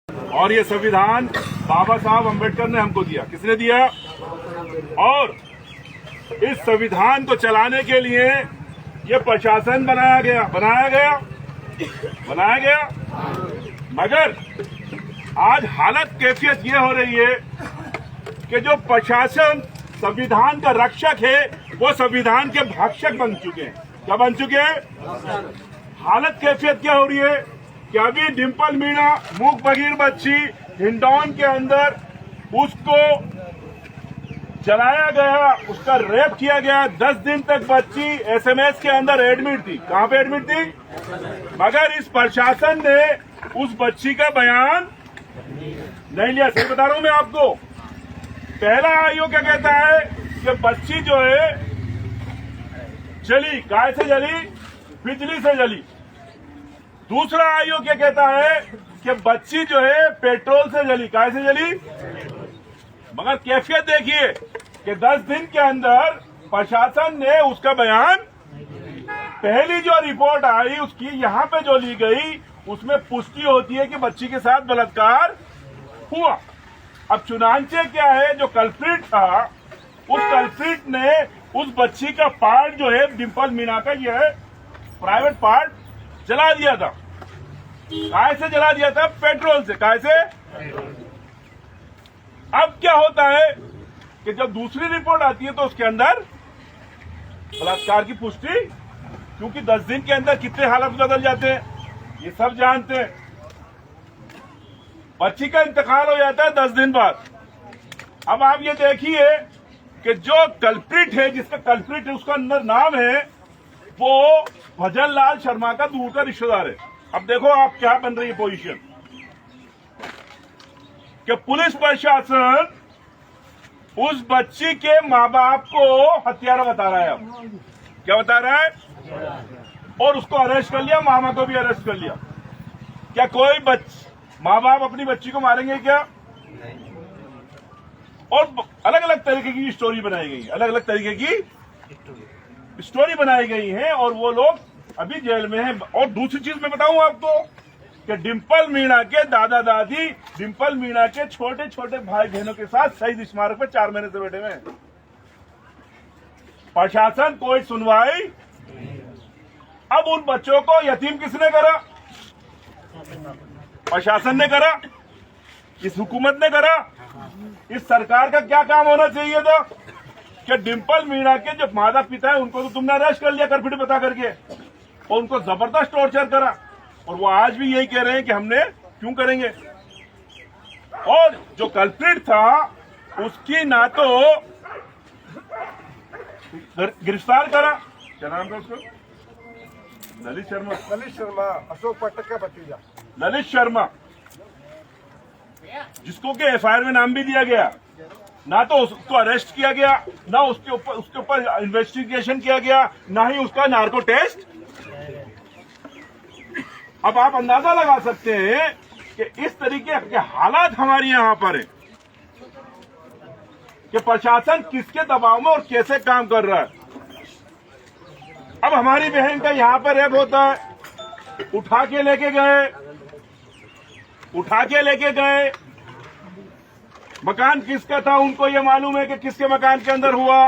और ये संविधान बाबा साहब अम्बेडकर ने हमको दिया। किसने दिया? और इस संविधान को चलाने के लिए ये प्रशासन बनाया गया। मगर आज हालत कैफियत ये हो रही है कि जो प्रशासन संविधान का रक्षक है वो संविधान के भक्षक बन चुके हैं। क्या बन चुके हैं? हालत कैफियत क्या हो रही है कि अभी डिंपल मीणा मूक बधिर बच्ची हिंडौन के अंदर उसको जलाया गया, उसका रेप किया गया। 10 दिन तक बच्ची एसएमएस के अंदर एडमिट थी। कहां पे एडमिट थी? मगर इस प्रशासन ने उस बच्ची का बयान नहीं लिया। सही बता रहा हूं मैं आपको। पहला आयोग क्या कहता है कि बच्ची जो है जली, काय से जली? बिजली से जली। दूसरा आयोग क्या कहता है कि बच्ची जो है पेट्रोल से जली। काय से जली? मगर कैफियत देखिए कि 10 दिन के अंदर प्रशासन ने उसका बयान, पहली जो रिपोर्ट आई उसकी यहां पे जो ली गई उसमें पुष्टि होती है कि बच्ची के साथ बलात्कार हुआ। अब चुनांचे क्या है, जो कल्प्रिट था उस कल्प्रिट ने उस बच्ची का पार्ट जो है डिंपल मीणा का ये है प्राइवेट पार्ट जला दिया था। काय से जला दिया था? पेट्रोल से। काय से? अब क्या होता है कि जब दूसरी रिपोर्ट आती है तो उसके अंदर बलात्कार की पुष्टि, क्योंकि 10 दिन के अंदर कितने हालात बदल जाते हैं ये सब जानते हैं। बच्ची का इंतकाल हो जाता है 10 दिन बाद। अब आप ये देखिए कि जो कल्प्रिट है, जिसका कल्प्रिट है उसका अंदर नाम है, वो भजन लाल शर्मा का दूर का रिश्तेदार है। अब देखो आप क्या बन रही है पोजीशन कि पुलिस प्रशासन उस बच्ची के माँ बाप को हत्यारा बता रहा है। अब क्या बता रहा है? और उसको अरेस्ट कर लिया, मामा को भी अरेस्ट कर लिया। क्या कोई माँ बाप अपनी बच्ची को मारेंगे क्या? और अलग अलग तरीके की स्टोरी बनाई गई, अलग अलग तरीके की स्टोरी बनाई गई है और वो लोग अभी जेल में हैं। और दूसरी चीज मैं बताऊं आपको कि डिंपल मीणा के दादा दादी डिंपल मीणा के छोटे छोटे भाई बहनों के साथ शहीद स्मारक पे 4 महीने से बैठे हुए हैं। प्रशासन कोई सुनवाई। अब उन बच्चों को यतीम किसने करा? प्रशासन ने करा, इस हुकूमत ने करा। इस सरकार का क्या काम होना चाहिए था कि डिंपल मीणा के जो माता पिता है उनको तो तुमने अरेस्ट कर लिया करफिट बता करके और उनको जबरदस्त टॉर्चर करा, और वो आज भी यही कह रहे हैं कि हमने क्यों करेंगे। और जो कल्प्रिट था उसकी ना तो गिरफ्तार करा, क्या नाम था उसको? ललित शर्मा, अशोक पाठक का भतीजा ललित शर्मा, जिसको के एफआईआर में नाम भी दिया गया। ना तो उसको अरेस्ट किया गया, ना उसके ऊपर इन्वेस्टिगेशन किया गया, ना ही उसका नार्को टेस्ट। अब आप अंदाजा लगा सकते हैं कि इस तरीके के हालात हमारे यहां पर है कि प्रशासन किसके दबाव में और कैसे काम कर रहा है। अब हमारी बहन का यहां पर रेप होता है, उठा के लेके गए। मकान किसका था उनको ये मालूम है कि किसके मकान के अंदर हुआ।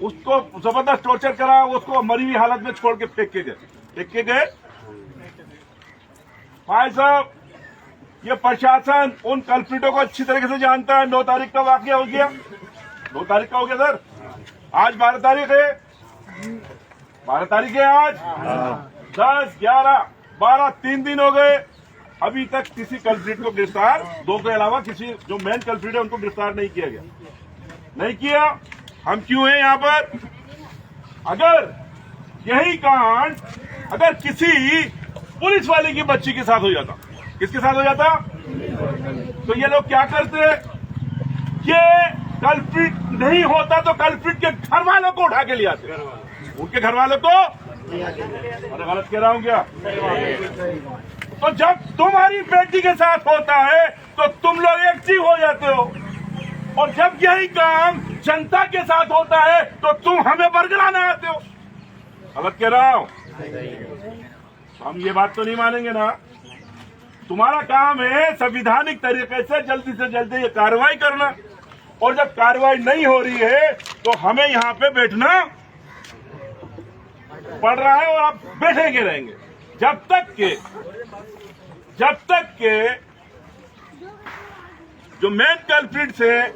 उसको जबरदस्त टॉर्चर करा, उसको मरी हुई हालत में छोड़ के फेंक के गए। भाई साहब, ये प्रशासन उन कल्प्रिटों को अच्छी तरीके से जानता है। 9 तारीख का वाकया हो गया, 2 तारीख का हो गया सर, आज 12 तारीख है। 12 तारीख है आज। 10, 11, 12, 3 दिन हो गए, अभी तक किसी कल्प्रिट को गिरफ्तार, 2 के अलावा किसी जो मेन कल्प्रिट है उनको गिरफ्तार नहीं किया गया। नहीं किया। हम क्यों हैं यहाँ पर? अगर यही कांड अगर किसी पुलिस वाले की बच्ची के साथ हो जाता, किसके साथ हो जाता, तो ये लोग क्या करते? ये कल्प्रिट नहीं होता तो कल्प्रिट के घर वालों को उठा के ले आते, उनके घर वालों को। अरे गलत कह रहा हूं क्या? तो जब तुम्हारी बेटी के साथ होता है तो तुम लोग एक्टिव हो जाते हो, और जब यही काम जनता के साथ होता है तो तुम हमें बरगलाने आते हो। गलत कह रहा हूं? हम ये बात तो नहीं मानेंगे ना तुम्हारा काम है संविधानिक तरीके से जल्दी ये कार्रवाई करना, और जब कार्रवाई नहीं हो रही है तो हमें यहाँ पे बैठना पड़ रहा है, और आप बैठेंगे रहेंगे जब तक के जो मेन कल्प्रिट्स है